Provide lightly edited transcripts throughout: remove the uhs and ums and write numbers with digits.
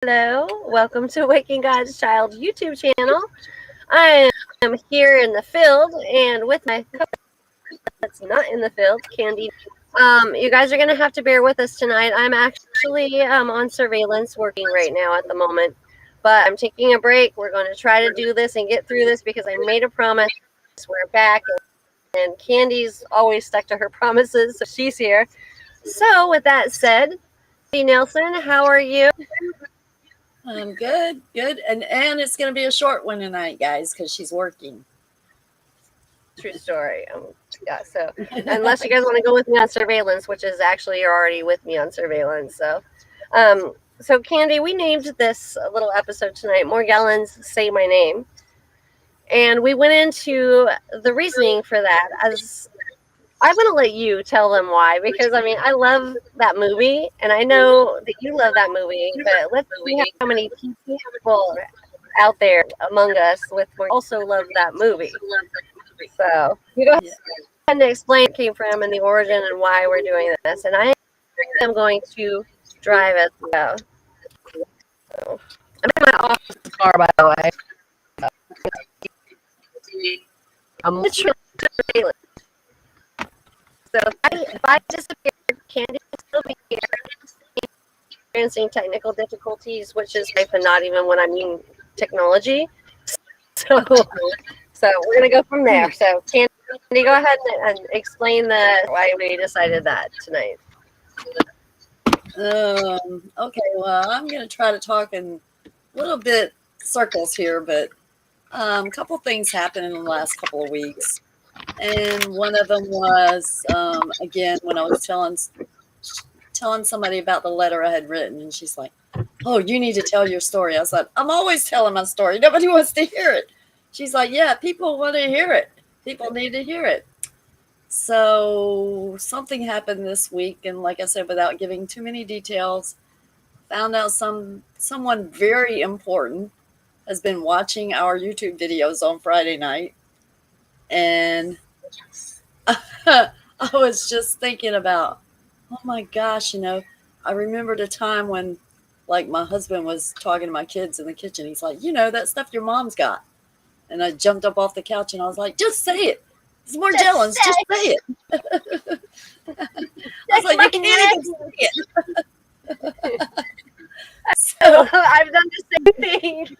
Hello, welcome to Waking God's Child YouTube channel. I am here in the field and with my that's not in the field, Candy. You guys are going to have to bear with us tonight. I'm actually on surveillance working right now at the moment, but I'm taking a break. We're going to try to do this and get through this because I made a promise. We're back, and Candy's always stuck to her promises, so she's here. So, with that said, Nelson, how are you? I'm good, and it's going to be a short one tonight, guys, because she's working. True story. Yeah, so unless you guys want to go with me on surveillance, which is actually you're already with me on surveillance. So Candy, we named this little episode tonight Morgellons Say My Name. And we went into the reasoning for that as I'm going to let you tell them why, because I mean, I love that movie and I know that you love that movie, but let's see how many people out there among us with also love that movie. So you go ahead and explain where it came from and the origin and why we're doing this. And I am going to drive as well. So, I'm in my office car, by the way. I'm literally surveillance. So if I disappear, Candy will still be here. Experiencing technical difficulties, which is life and not even when I mean technology. So we're gonna go from there. So Candy, go ahead and explain why we decided that tonight. Okay, well, I'm going to try to talk in a little bit circles here, but a couple things happened in the last couple of weeks. And one of them was, again, when I was telling somebody about the letter I had written, and she's like, "Oh, you need to tell your story." I said, "I'm always telling my story. Nobody wants to hear it." She's like, "Yeah, people want to hear it. People need to hear it." So something happened this week, and like I said, without giving too many details, found out someone very important has been watching our YouTube videos on Friday night, and I was just thinking about, oh my gosh, I remembered a time when, like, my husband was talking to my kids in the kitchen. He's like, that stuff your mom's got. And I jumped up off the couch and I was like, just say it. It's Morgellons. Just say it. I was like, you can't even say it. So I've done the same thing.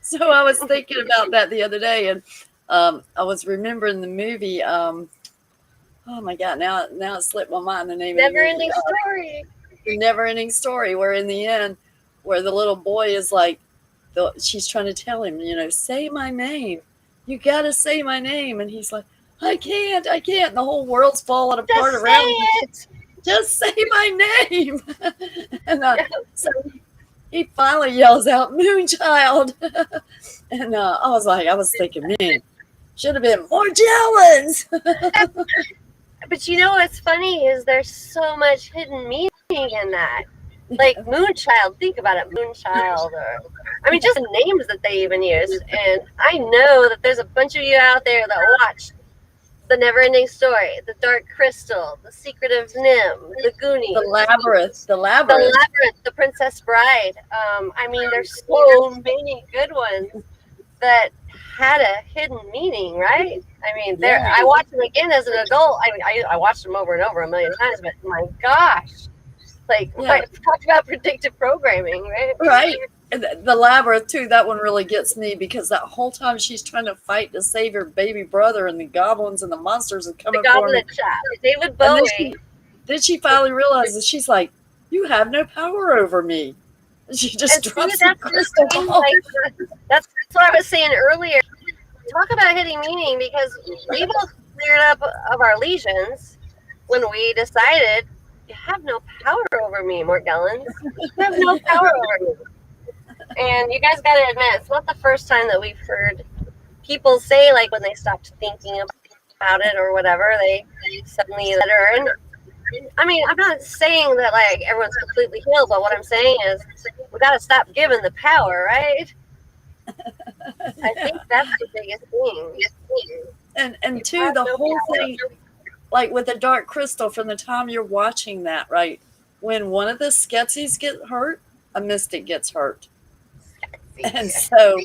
So I was thinking about that the other day, and I was remembering the movie. Oh my God! Now it slipped my mind the name of the movie. Never-ending story. The Never-ending Story, where in the end, where the little boy is like, she's trying to tell him, say my name. You got to say my name. And he's like, I can't. And the whole world's falling apart around me. Just say my name. And so he finally yells out, Moonchild. And I was thinking, man, should have been Morgellons. But what's funny is there's so much hidden meaning in that. Like Moonchild, think about it, Moonchild, or just the names that they even use. And I know that there's a bunch of you out there that watch The Never-Ending Story, The Dark Crystal, The Secret of Nim, The Goonies, The Labyrinth, The Princess Bride. There's so many good ones that had a hidden meaning, right? I watched them again as an adult. I watched them over and over a million times, but my gosh. Talk about predictive programming, right? Right. The Labyrinth, too, that one really gets me because that whole time she's trying to fight to save her baby brother and the goblins and the monsters are coming for her. David Bowie. Then she finally realizes, she's like, you have no power over me. And she just drops the crystal ball. That's what I was saying earlier. Talk about hidden meaning, because we both cleared up of our lesions when we decided, you have no power over me, Morgellons. You have no power over me. And you guys got to admit, it's not the first time that we've heard people say, like, when they stopped thinking about it or whatever, they suddenly learn. I'm not saying that, like, everyone's completely healed, but what I'm saying is we got to stop giving the power, right? I think that's the biggest thing. And two, the whole thing, like with the Dark Crystal, from the time you're watching that, right, when one of the Skeksis get hurt, a mystic gets hurt. And so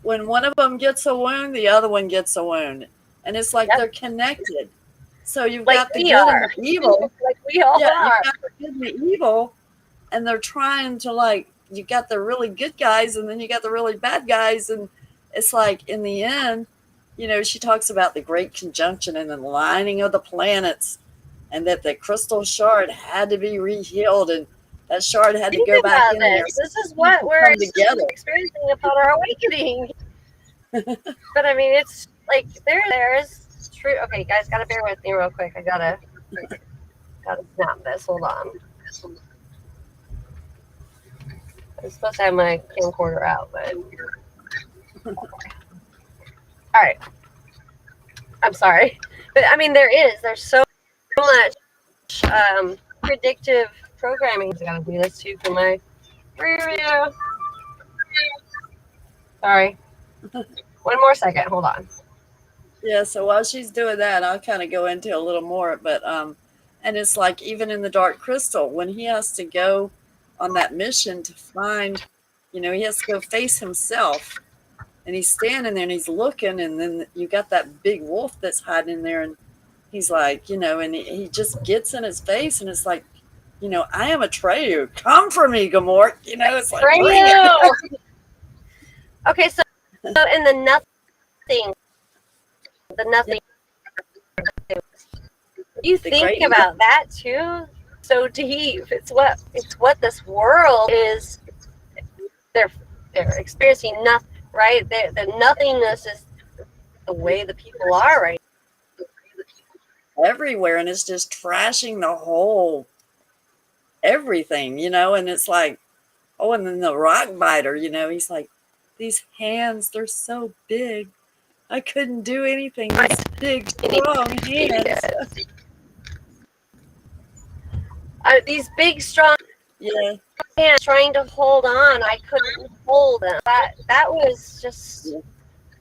when one of them gets a wound, the other one gets a wound. And it's like they're connected. So you've got the good and the evil. Like we all Yeah, are. you've got the good and the evil, and they're trying to, like, you got the really good guys and then you got the really bad guys. And it's like, in the end, she talks about the great conjunction and the lining of the planets, and that the crystal shard had to be rehealed, and that shard had to go back in there. This is what we're together. experiencing upon our awakening. But I mean, it's like there's true. Okay, guys, gotta bear with me real quick. I gotta snap this. Hold on. I'm supposed to have my camcorder out, but all right. I'm sorry, but I mean, there's so much predictive programming. I gotta do this too for my review. Sorry. One more second. Hold on. Yeah, so while she's doing that, I'll kind of go into a little more. But and it's like, even in the Dark Crystal, when he has to go on that mission to find, he has to go face himself, and he's standing there and he's looking, and then you got that big wolf that's hiding in there, and he's like, and he just gets in his face, and it's like, I am Atreyu. Come for me, Gamort. It's like, bring it. Okay, so in the nothing. You think about that too? So deep. It's what this world is. They're experiencing nothing, right? The nothingness is the way the people are right everywhere, and it's just trashing the whole everything, and it's like, oh, and then the rock biter, he's like, these hands, they're so big, I couldn't do anything. These big, strong hands. These big, strong hands trying to hold on. I couldn't hold them. That was just.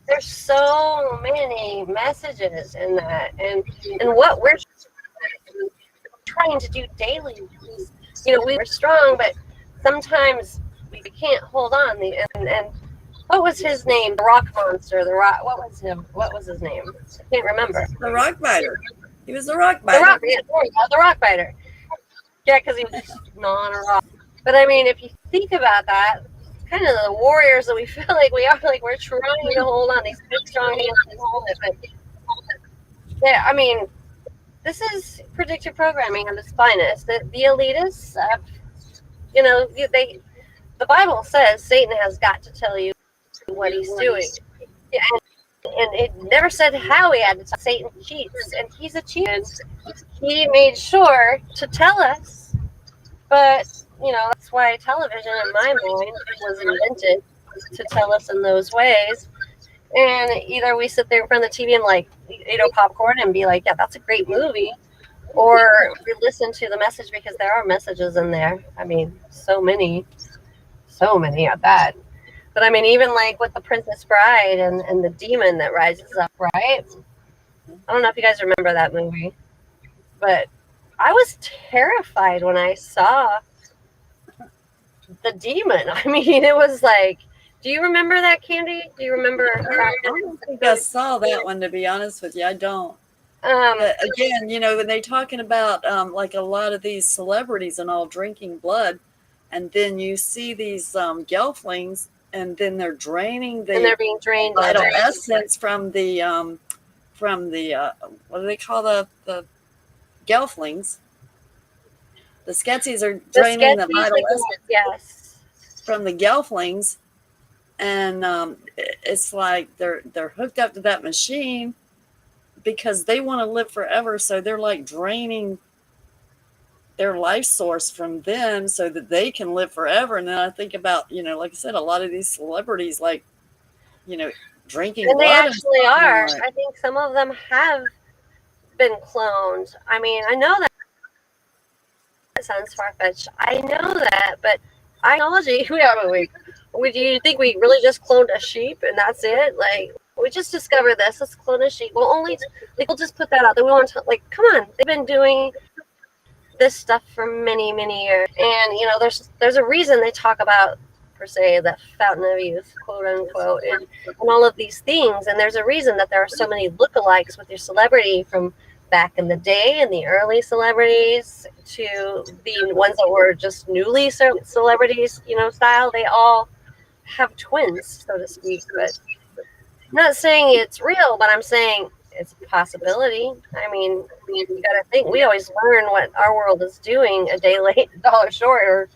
There's so many messages in that, and what we're trying to do daily. We're strong, but sometimes we can't hold on. And what was his name? The rock monster. What was his name? I can't remember. The rock biter. He was the rock biter. The rock biter. Yeah, because he was gnawing a rock. But I mean, if you think about that, kind of the warriors that we feel like we are, like we're trying to hold on. These big, strong hands can hold it. But yeah, I mean, this is predictive programming at its finest. The elitists, the Bible says Satan has got to tell you what he's doing. Yeah, and it never said how he had to tell. Satan cheats, and he's a cheat. And he made sure to tell us, but that's why television, in my mind, was invented to tell us in those ways. And either we sit there in front of the TV and like eat our popcorn and be like, yeah, that's a great movie, or we listen to the message, because there are messages in there. I mean, so many at that. But I mean, even like with the Princess Bride and the demon that rises up, right? I don't know if you guys remember that movie, but I was terrified when I saw the demon. I mean, it was like, do you remember that, Candy? Do you remember? I don't think I saw that one, to be honest with you. I don't. But again, when they're talking about like a lot of these celebrities and all drinking blood, and then you see these gelflings, and then they're draining and they're being drained vital essence from the what do they call the gelflings? The Skeksis are draining the vital essence from the gelflings, and it's like they're hooked up to that machine because they want to live forever. So they're like draining their life source from them so that they can live forever. And then I think about, like I said, a lot of these celebrities, like, drinking and blood. They actually are. I think some of them have been cloned. I mean, I know that sounds far-fetched. I know that, but ideology, do you think we really just cloned a sheep and that's it? Like, we just discovered this, let's clone a sheep. We'll just put that out there. We want to, like, come on, they've been doing this stuff for many, many years. And, there's a reason they talk about, per se, the fountain of youth, quote unquote, and all of these things. And there's a reason that there are so many lookalikes with your celebrity from back in the day and the early celebrities to the ones that were just newly celebrities, style. They all have twins, so to speak. But I'm not saying it's real, but I'm saying it's a possibility. I mean, you got to think, we always learn what our world is doing a day late, a dollar short, or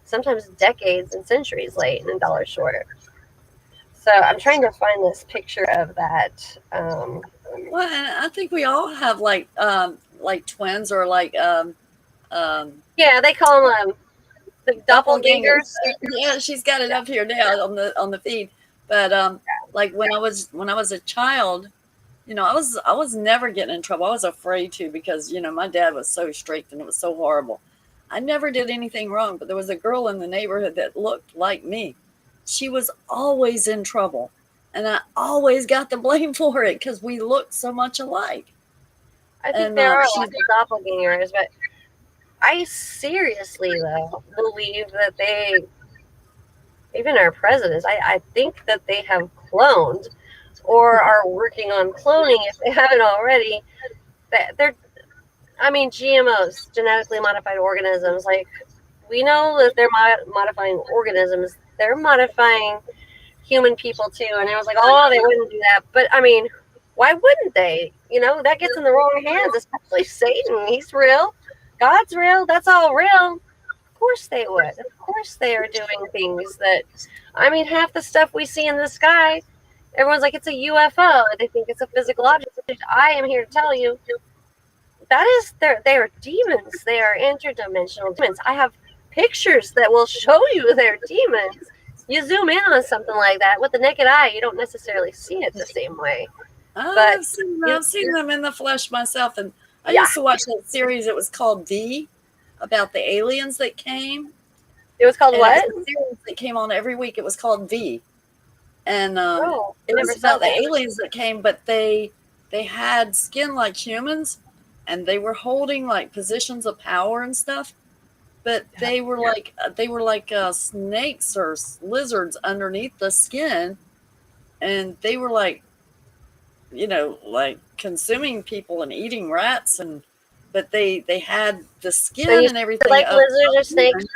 sometimes decades and centuries late and a dollar short. So I'm trying to find this picture of that. Well, and I think we all have like twins or Yeah, they call them the doppelgangers. doppelgangers. Yeah, she's got it up here now on the feed. But like when I was a child, I was never getting in trouble. I was afraid to, because my dad was so strict and it was so horrible. I never did anything wrong, but there was a girl in the neighborhood that looked like me. She was always in trouble, and I always got the blame for it because we looked so much alike. I think there are lots of doppelgangers, but I seriously, though, believe that even our presidents, I think that they have cloned or are working on cloning, if they haven't already. GMOs, genetically modified organisms, like, we know that they're modifying organisms. They're modifying human people too. And it was like, oh, they wouldn't do that. But I mean, why wouldn't they? That gets in the wrong hands, especially Satan. He's real. God's real. That's all real. Of course they would. Of course they are doing things that, half the stuff we see in the sky, everyone's like, it's a UFO. They think it's a physical object. I am here to tell you, they are demons. They are interdimensional demons. I have pictures that will show you they're demons. You zoom in on something like that with the naked eye, you don't necessarily see it the same way. I've seen them in the flesh myself, and I used to watch that series. It was called V, about the aliens that came. It was called what? It was a series that came on every week. It was called V, and it was about the aliens that came, but they had skin like humans, and they were holding like positions of power and stuff. But they were like snakes or lizards underneath the skin, and they were like consuming people and eating rats, but they had the skin and everything. Like lizards or snakes.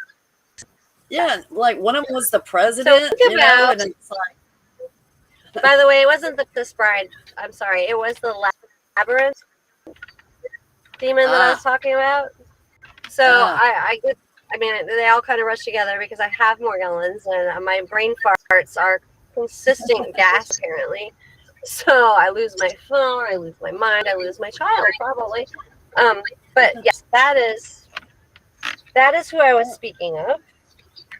Yeah, like one of them was the president. So and it's like, by the way, it wasn't the bride. I'm sorry, it was the labyrinth demon that I was talking about. So they all kind of rush together because I have Morgellons and my brain farts are consistent gas apparently. So I lose my phone, I lose my mind, I lose my child probably. But yes, that is who I was speaking of.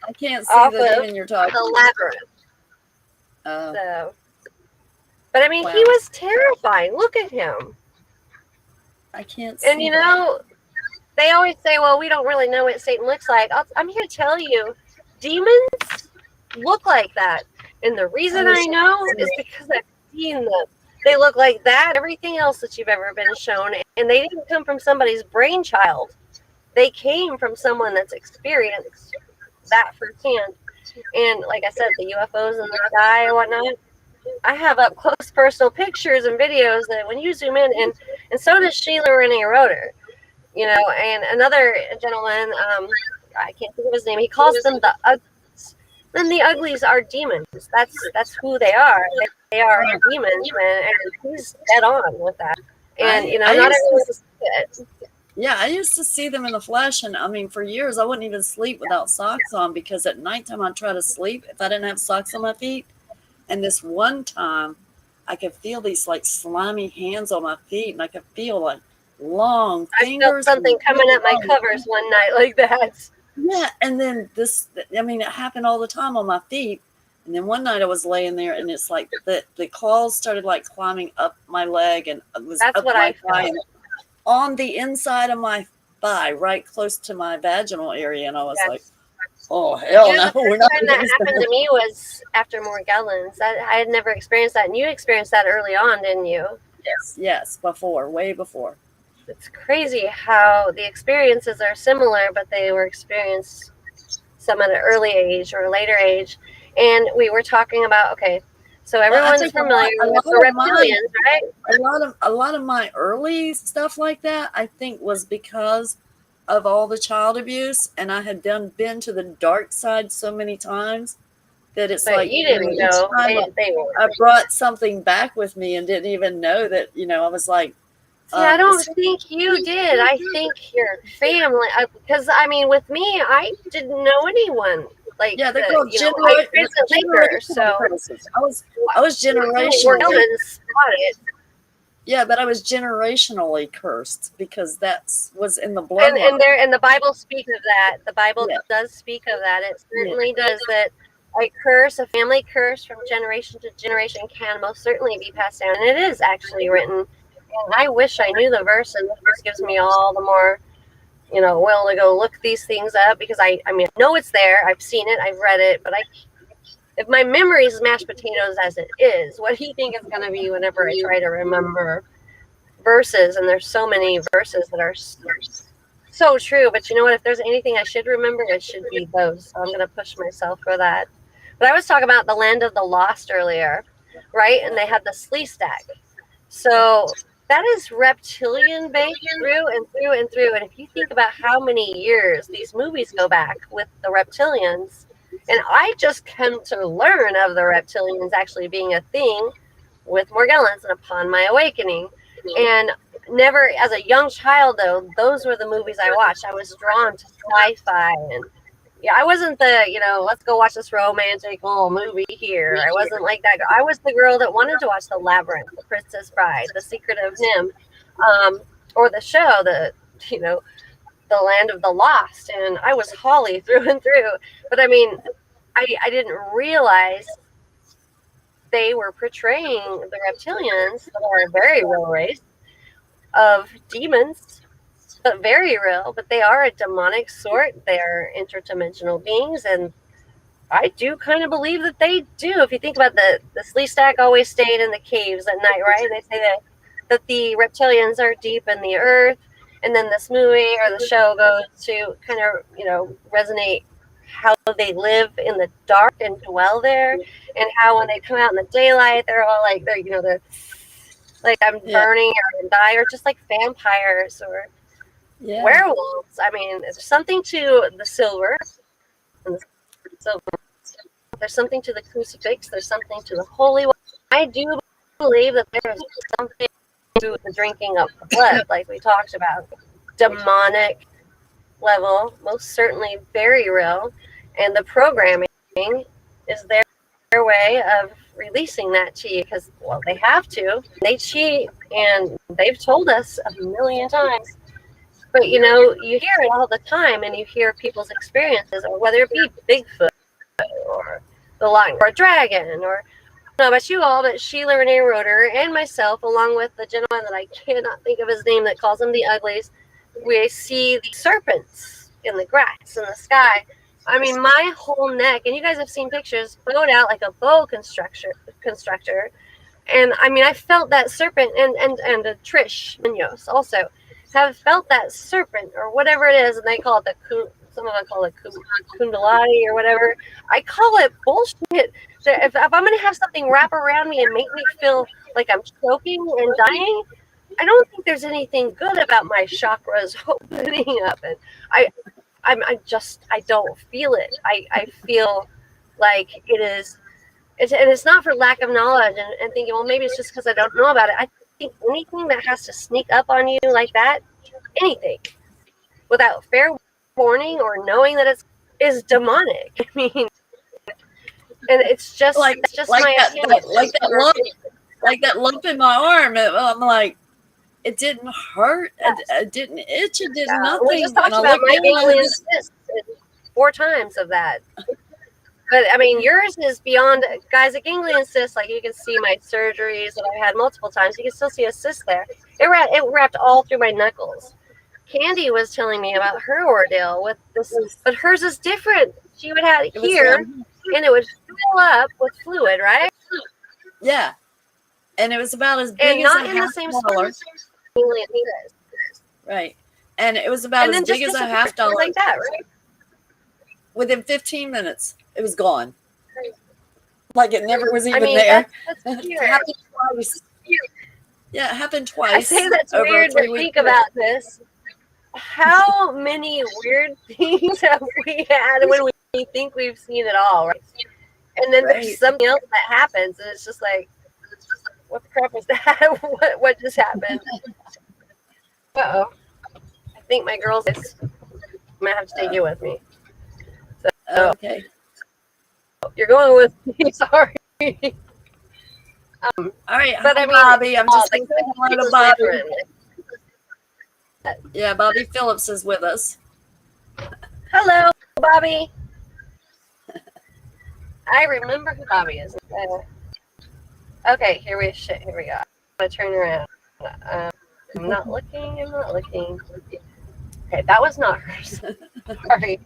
I can't see the demon you're talking about. The labyrinth. So, but he was terrifying. Look at him. I can't see. And they always say, well, we don't really know what Satan looks like. I'm here to tell you, demons look like that. And the reason I know is because I've seen them. They look like that, everything else that you've ever been shown. And they didn't come from somebody's brainchild. They came from someone that's experienced that firsthand. And like I said, the UFOs in the sky and whatnot, I have up close personal pictures and videos that when you zoom in, and so does Sheila Renee Roeder. And another gentleman, I can't think of his name, he calls them the uglies. Then the uglies are demons. That's who they are. They are demons, man, and he's dead on with that. And, not everyone can see it. Yeah, I used to see them in the flesh, and for years I wouldn't even sleep without socks on, because at nighttime I'd try to sleep if I didn't have socks on my feet. And this one time I could feel these like slimy hands on my feet, and I could feel like long fingers. I felt something coming at my covers one night like that. Yeah, and then it happened all the time on my feet. And then one night I was laying there, and it's like the claws started like climbing up my leg, and it was that's up what my I thigh, and on the inside of my thigh, right close to my vaginal area. And I was like, oh, hell no. The first time that happened to me was after Morgellons. I had never experienced that. And you experienced that early on, didn't you? Yes, before, way before. it's crazy how the experiences are similar, but they were experienced some at an early age or a later age. And we were talking about, okay, so Well, I everyone's think familiar a with lot the of mine, reptilians, right? a lot of my early stuff like that, I think was because of all the child abuse, and I had been to the dark side so many times that it's But like, you you know, didn't each know time they were. I brought something back with me and didn't even know that, you know, I was like, See, I don't it's think you did. I think your family, because I mean, with me, I didn't know anyone like yeah, they're the, called I experienced it later. generational So curses. I was generationally, Morgellons spot it, yeah, but I was generationally cursed because that's was in the and bloodline. there, and the Bible speaks of that. The Bible Yeah, does speak of that. It yeah, certainly does. That a curse, a family curse from generation to generation, can most certainly be passed down, and it is actually written. And I wish I knew the verse, and it just gives me all the more, will to go look these things up, because I mean, I know it's there. I've seen it. I've read it, but if my memory is mashed potatoes as it is, what do you think it's going to be whenever I try to remember verses? And there's so many verses that are so true. But you know what? If there's anything I should remember, it should be those. So I'm going to push myself for that. But I was talking about the land of the lost earlier, right? And they had the slee stack. So that is reptilian based through and through and through. And if you think about how many years these movies go back with the reptilians, and I just come to learn of the reptilians actually being a thing with Morgellons and Upon My Awakening. And never, as a young child, though, those were the movies I watched. I was drawn to sci-fi, and yeah, I wasn't the, let's go watch this romantic little movie here. I wasn't like that. I was the girl that wanted to watch The Labyrinth, The Princess Bride, The Secret of Nim, or the show, you know, The Land of the Lost. And I was Holly through and through. But I mean, I didn't realize they were portraying the reptilians, that are a very real race of demons, but very real. But they are a demonic sort. They're interdimensional beings, and I do kind of believe that they do. If you think about the slee stack always stayed in the caves at night, right? They say that the reptilians are deep in the earth, and then this movie or the show goes to kind of resonate how they live in the dark and dwell there, and how when they come out in the daylight, they're all like they're like, I'm yeah, burning or die, or just like vampires or yeah, werewolves. I mean, there's something to the silver and the silver. There's something to the crucifix. There's something to the holy one. I do believe that there is something to the drinking of the blood, like we talked about. Demonic level, most certainly very real. And the programming is their way of releasing that to you, because, well, they have to. They cheat, and they've told us a million times. But, you hear it all the time, and you hear people's experiences, or whether it be Bigfoot or the lion or a dragon, or I don't know about you all, but Sheila Renee Roeder and myself, along with the gentleman that I cannot think of his name that calls them the uglies, we see the serpents in the grass, in the sky. I mean, my whole neck, and you guys have seen pictures, bowed out like a bow constructor. And I mean, I felt that serpent, and Trish Munoz also have felt that serpent, or whatever it is, and they call it some of them call it kundalini or whatever. I call it bullshit. If I'm going to have something wrap around me and make me feel like I'm choking and dying, I don't think there's anything good about my chakras opening up. And I don't feel it. I feel like it is. And it's not for lack of knowledge and thinking, well, maybe it's just because I don't know about it. I think anything that has to sneak up on you like that, anything, without fair warning or knowing that is demonic. I mean, and it's just that's just my opinion. like that lump in my arm. I'm like, it didn't hurt. Yes. It didn't itch. It did We nothing. just talked And I about looked my down. ganglion cyst, 4 times of that. But I mean, yours is beyond, guys. A ganglion cyst, like, you can see my surgeries that I've had multiple times. You can still see a cyst there. It wrapped all through my knuckles. Candy was telling me about her ordeal with this, but hers is different. She would have it here, and it would fill up with fluid, right? Yeah, and it was about as big And as not a in the half same dollar. ganglion cyst. Right. And it was about And as then just big as a disappeared, half dollar. like that, right? Within 15 minutes, it was gone. Like it never was I even mean, there. that's It weird. happened twice. Yeah, it happened I say twice that's over a weird to 3-week think period. about this. How many weird things have we had when we think we've seen it all, right? And then there's Right. something else that happens, and it's just like, what the crap was that? what just happened? Uh oh. I think my girls might have to take you with me. So Okay. you're going with me, sorry. All right. But Hi, I mean, Bobby. I'm just the going to say hello to is Bobby. different. Yeah, Bobby Phillips is with us. Hello, Bobby. I remember who Bobby is. Okay, here we go. I'm gonna turn around. I'm not looking. I'm not looking. Okay, that was not hers. Sorry.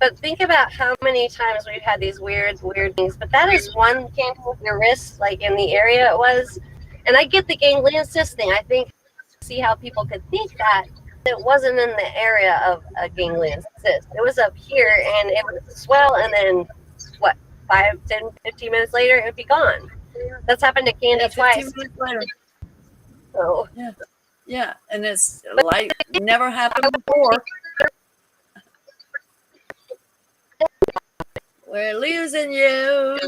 But think about how many times we've had these weird things. But that is one candy with your wrist, like in the area it was. And I get the ganglion cyst thing. I think see how people could think that it wasn't in the area of a ganglion cyst. It was up here, and it would swell, and then what? 5, 10, 15 minutes later, it would be gone. That's happened to Candy 15 twice. minutes later. So Yeah, and it's like never happened before. We're losing you.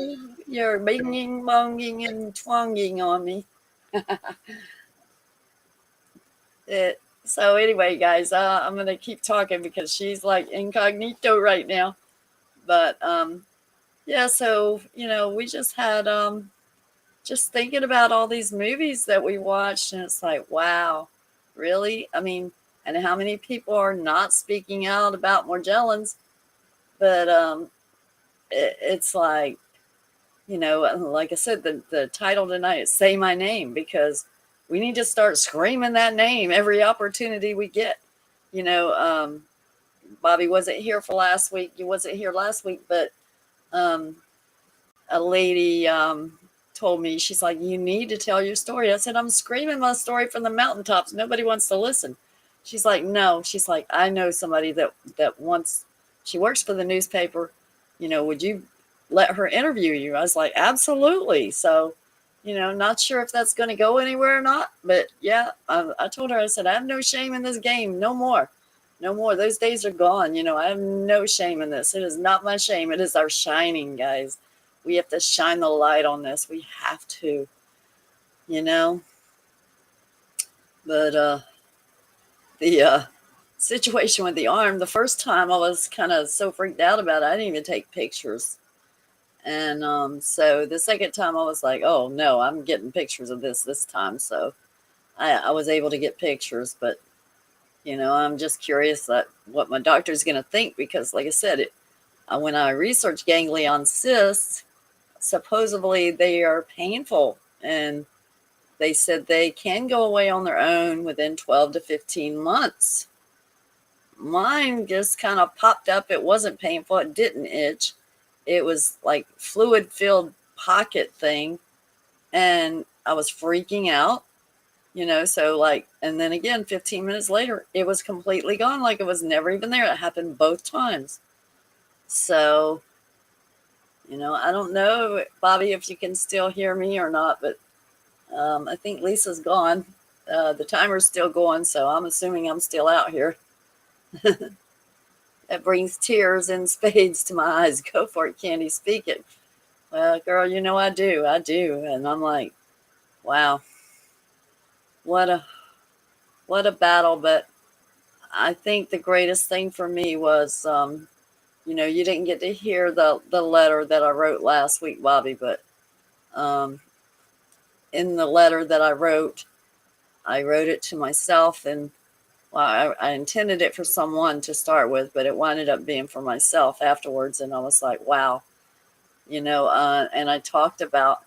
You're binging, bonging, and twonging on me. So anyway, guys, I'm going to keep talking because she's like incognito right now. But yeah, so, we just had just thinking about all these movies that we watched, and it's like, wow, really? I mean, and how many people are not speaking out about Morgellons? But it's like, like I said, the title tonight is Say My Name, because we need to start screaming that name every opportunity we get. Bobby wasn't here for last week. You wasn't here last week, but a lady told me, she's like, you need to tell your story. I said, I'm screaming my story from the mountaintops. Nobody wants to listen. She's like, no. She's like, I know somebody that wants, she works for the newspaper. Would you let her interview you? I was like, absolutely. So, not sure if that's going to go anywhere or not. But yeah, I told her, I said, I have no shame in this game. No more. No more. Those days are gone. I have no shame in this. It is not my shame. It is our shining, guys. We have to shine the light on this. We have to, But the situation with the arm, the first time I was kind of so freaked out about it, I didn't even take pictures. And so the second time I was like, oh no, I'm getting pictures of this time. So I was able to get pictures, but I'm just curious what my doctor's going to think, because like I said, when I researched ganglion cysts, supposedly they are painful, and they said they can go away on their own within 12 to 15 months. Mine just kind of popped up. It wasn't painful. It didn't itch. It was like fluid filled pocket thing. And I was freaking out, so like, and then again, 15 minutes later, it was completely gone. Like it was never even there. It happened both times. So, I don't know, Bobby, if you can still hear me or not, but I think Lisa's gone. The timer's still going, so I'm assuming I'm still out here. That brings tears in spades to my eyes. Go for it, Candy. Speak it. Well, girl, I do. I do. And I'm like, wow, what a battle. But I think the greatest thing for me was, you didn't get to hear the letter that I wrote last week, Bobby, but in the letter that I wrote it to myself, and well, I intended it for someone to start with, but it winded up being for myself afterwards. And I was like, wow, and I talked about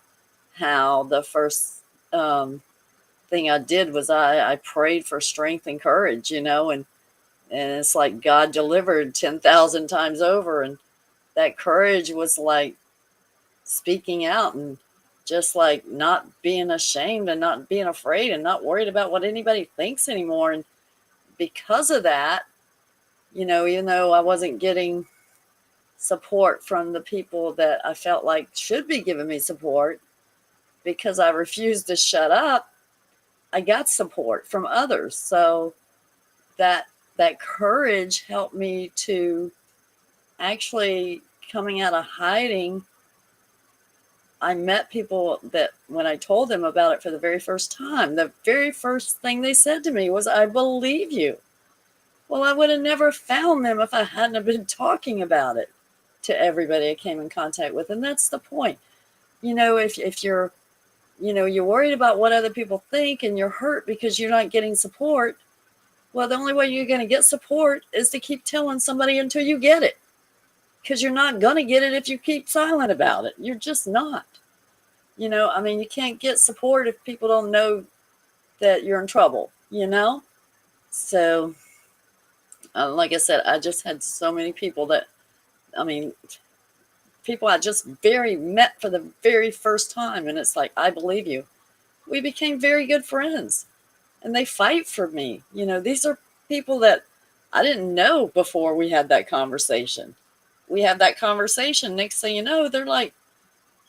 how the first thing I did was I prayed for strength and courage, and it's like God delivered 10,000 times over. And that courage was like speaking out and just like not being ashamed and not being afraid and not worried about what anybody thinks anymore. And because of that, even though I wasn't getting support from the people that I felt like should be giving me support, because I refused to shut up, I got support from others. So that courage helped me to actually, coming out of hiding, I met people that when I told them about it for the very first time, the very first thing they said to me was, "I believe you." Well, I would have never found them if I hadn't been talking about it to everybody I came in contact with. And that's the point. If you're, you're worried about what other people think and you're hurt because you're not getting support, well, the only way you're going to get support is to keep telling somebody until you get it. Because you're not going to get it if you keep silent about it. You're just not. You can't get support if people don't know that you're in trouble, So, like I said, I just had so many people people I just met for the very first time. And it's like, I believe you. We became very good friends and they fight for me. These are people that I didn't know before we had that conversation. We have that conversation. Next thing you know, they're like,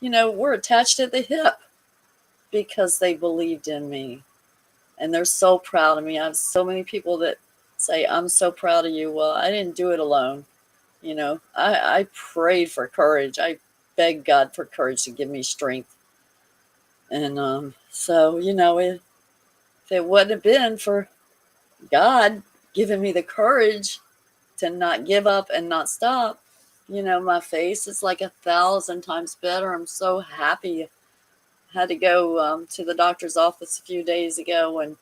we're attached at the hip because they believed in me. And they're so proud of me. I have so many people that say, "I'm so proud of you." Well, I didn't do it alone. I prayed for courage. I begged God for courage to give me strength. And so, if it wouldn't have been for God giving me the courage to not give up and not stop, my face is like 1,000 times better. I'm so happy. I had to go to the doctor's office a few days ago, and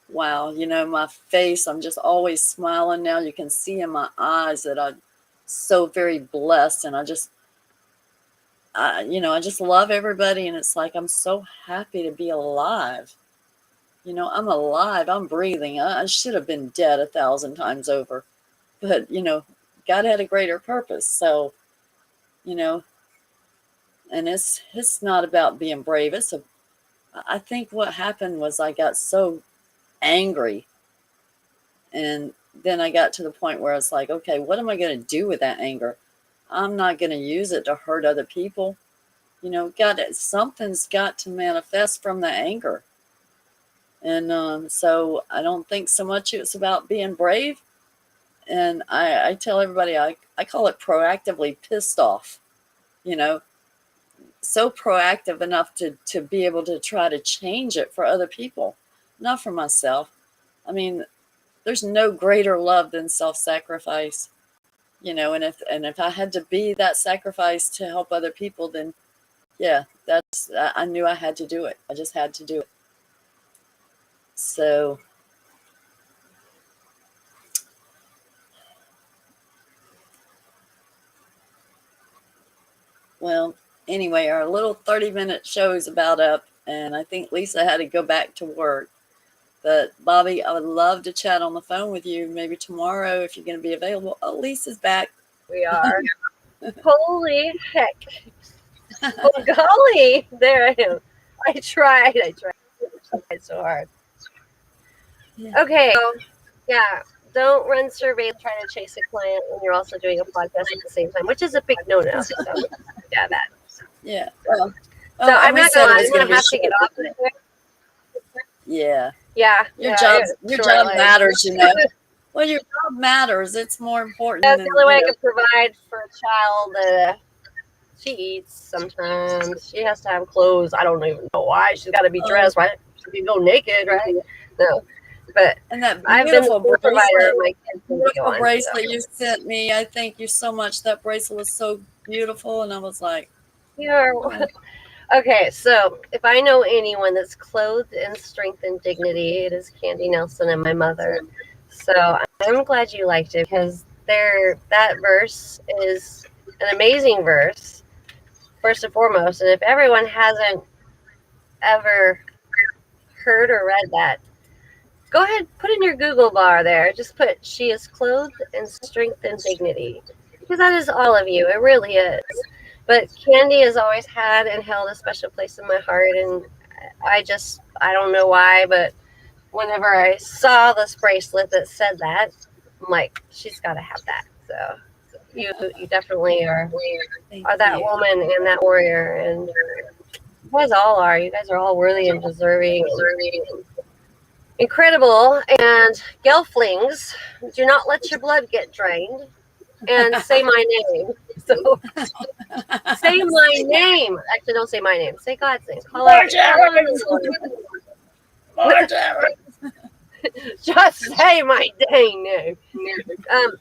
wow, my face, I'm just always smiling now. You can see in my eyes that I'm so very blessed. And I just love everybody. And it's like, I'm so happy to be alive. I'm alive. I'm breathing. I should have been dead 1,000 times over. But, God had a greater purpose. So, and it's not about being brave. I think what happened was I got so angry. And then I got to the point where it's like, okay, what am I going to do with that anger? I'm not going to use it to hurt other people. Something's got to manifest from the anger. And so I don't think so much it's about being brave. And I tell everybody, I call it proactively pissed off, so proactive enough to be able to try to change it for other people, not for myself. I mean, there's no greater love than self-sacrifice, and if I had to be that sacrifice to help other people, then yeah, I knew I had to do it. I just had to do it. So well, anyway, our little 30-minute show is about up, and I think Lisa had to go back to work. But Bobby, I would love to chat on the phone with you maybe tomorrow if you're going to be available. Oh, Lisa's back. We are. Holy heck. Oh, golly. There I am. I tried so hard. Yeah. Okay. So, yeah. Don't run surveys trying to chase a client when you're also doing a podcast at the same time, which is a big no-no. So, yeah, that. Yeah. Well, so I'm not going to lie. I'm going to have to get off of it. Yeah. Yeah. Your job matters, Well, your job matters. It's more important. That's the only way I can provide for a child. She eats sometimes. She has to have clothes. I don't even know why. She's got to be dressed, right? She can go naked, right? No. But and that I've been the provider of my kids. Beautiful bracelet you sent me. I thank you so much. That bracelet was so beautiful. And I was like, Okay, so if I know anyone that's clothed in strength and dignity, it is Candy Nelson and my mother. So I'm glad you liked it because that verse is an amazing verse, first and foremost. And if everyone hasn't ever heard or read that, go ahead, put in your Google bar there. Just put, "She is clothed in strength and dignity." Because that is all of you. It really is. But Candy has always had and held a special place in my heart, and I don't know why, but whenever I saw this bracelet that said that, I'm like, she's got to have that. So you definitely Thank are that you. woman and that warrior, and you guys all are. You guys are all worthy and deserving, and incredible. And Gelflings, do not let your blood get drained. And say my name. So say my name. Actually, don't say my name. Say God's name. Call on Morgellons! the Lord. Morgellons! Just say my dang name. Um,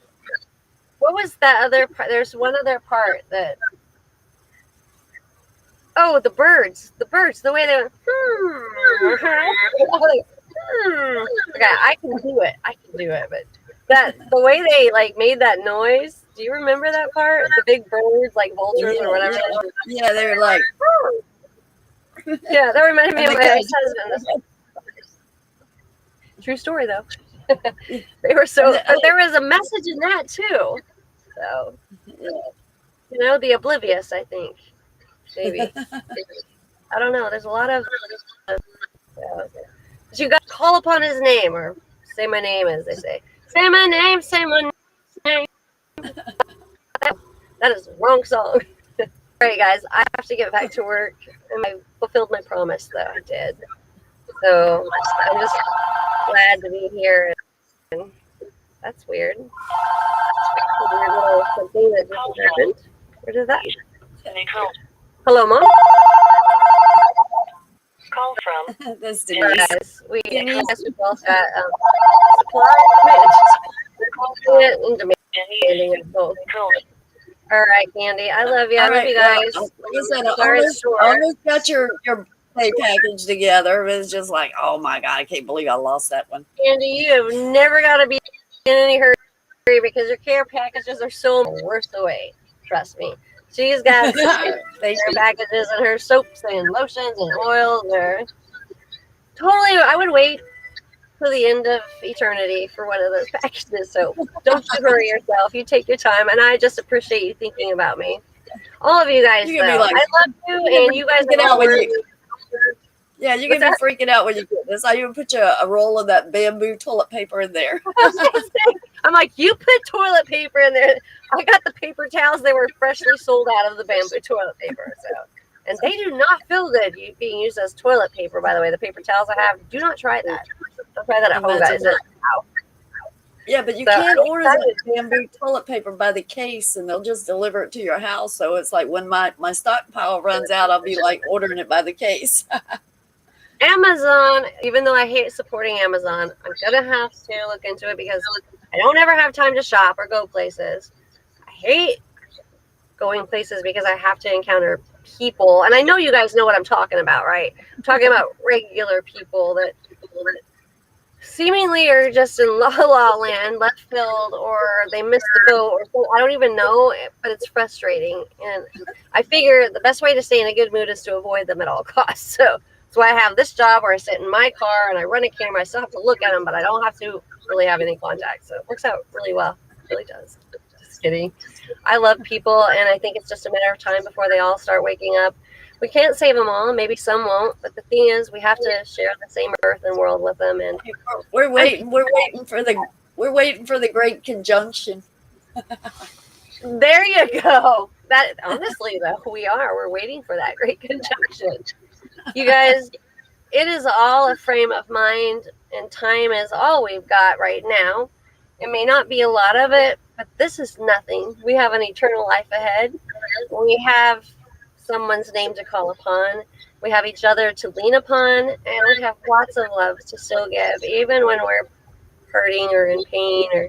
what was that other part? There's one other part that. Oh, the birds. The birds. The way they went. Like, okay, I can do it. I can do it. But the way they like made that noise. Do you remember that part? The big birds, like vultures or whatever. Yeah, they were like, Yeah, that reminded me and of the my guy, ex-husband. True story, though. They were so, but there was a message in that too. So, the oblivious, I think, maybe. I don't know. There's a lot of. But you got to call upon his name or say my name, as they say. Say my name. Say my name. That is the wrong song. All right, guys. I have to get back to work, and I fulfilled my promise, though. I did. So I'm just glad to be here. And that's weird. A weird little something that just happened. Where did that? Hello, Mom. Call from. that's All right, Denise. guys. We Denise. both got supply and demanding it both. All right, Candy. I love you. I All love right, you well, guys. like I said, I Sorry it's short. almost got your pay package together. It was just like, oh my God, I can't believe I lost that one. Candy, you have never got to be in any hurry because your care packages are so worth the wait. Trust me. She's got care packages and her soaps and lotions and oils. Or totally, I would wait to the end of eternity for one of those packages. So don't you hurry yourself. You take your time, and I just appreciate you thinking about me. All of you guys, You're though. gonna be like, I love you, and you guys get are out when worthy. you. Yeah, you're gonna be freaking out when you get this. I even put you a roll of that bamboo toilet paper in there. I'm like, you put toilet paper in there. I got the paper towels. They were freshly sold out of the bamboo toilet paper. So, and they do not feel good being used as toilet paper. By the way, the paper towels I have, do not try that. Don't try that at home, guys. Yeah, but you can order the bamboo toilet paper by the case, and they'll just deliver it to your house. So it's like when my stockpile runs out, I'll be like ordering it by the case. Amazon, even though I hate supporting Amazon, I'm gonna have to look into it because I don't ever have time to shop or go places. I hate going places because I have to encounter people, and I know you guys know what I'm talking about, right? I'm talking about regular people that seemingly are just in la la land, left field, or they missed the boat, or something. I don't even know, but it's frustrating. And I figure the best way to stay in a good mood is to avoid them at all costs. So that's why I have this job where I sit in my car and I run a camera. I still have to look at them, but I don't have to really have any contact. So it works out really well. It really does. Just kidding. I love people, and I think it's just a matter of time before they all start waking up. We can't save them all. Maybe some won't, but the thing is, we have to share the same earth and world with them. And we're waiting for the great conjunction. There you go. That honestly, though, we're waiting for that great conjunction. You guys, it is all a frame of mind, and time is all we've got right now. It may not be a lot of it, but this is nothing. We have an eternal life ahead. We have someone's name to call upon. We have each other to lean upon, and we have lots of love to still give, even when we're hurting or in pain or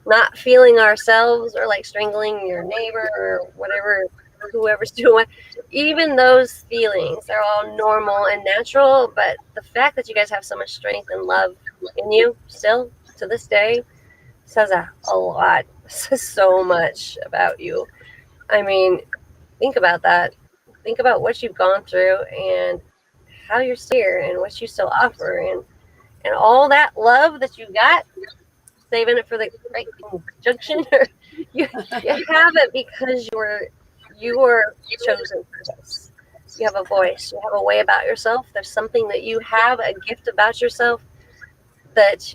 not feeling ourselves, or like strangling your neighbor or whatever, whoever's doing. Even those feelings, they're all normal and natural, but the fact that you guys have so much strength and love in you still to this day says a lot. Says so much about you. I mean, think about that. Think about what you've gone through and how you're still here and what you still offer, and all that love that you got, saving it for the great conjunction. you have it because You were chosen for this. You have a voice. You have a way about yourself. There's something that you have, a gift about yourself that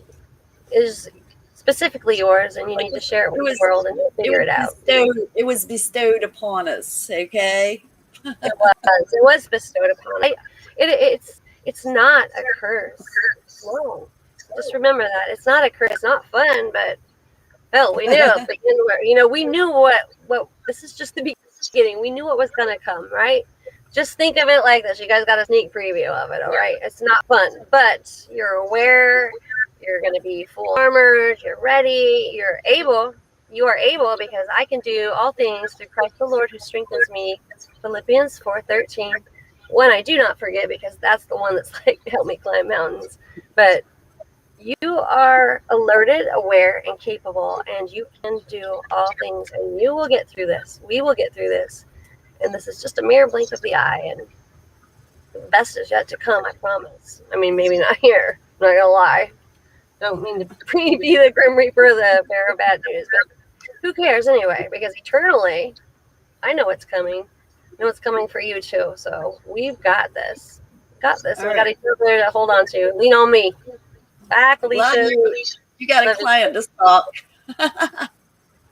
is specifically yours, and you need to share it with the world and figure it out. It was bestowed upon us. Okay. It was bestowed upon. It's not a curse. No, just remember that it's not a curse. It's not fun, but hell, we knew. We knew what. This is just the beginning. We knew what was gonna come, right? Just think of it like this. You guys got a sneak preview of it, all right? It's not fun, but you're aware. You're going to be full armored. You're ready. You're able. You are able because I can do all things through Christ the Lord who strengthens me. Philippians 4:13. One I do not forget because that's the one that's like help me climb mountains. But you are alerted, aware, and capable, and you can do all things, and you will get through this. We will get through this. And this is just a mere blink of the eye, and the best is yet to come, I promise. I mean, maybe not here. I'm not going to lie. Don't mean to be the Grim Reaper, the bearer of bad news, but who cares anyway? Because eternally, I know it's coming. I know it's coming for you too. So we've got this. Got this. We got each other to hold on to. Lean on me. Back, Alicia. You got a client to stop.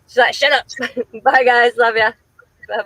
She's like, shut up. Bye, guys. Love ya. Bye-bye.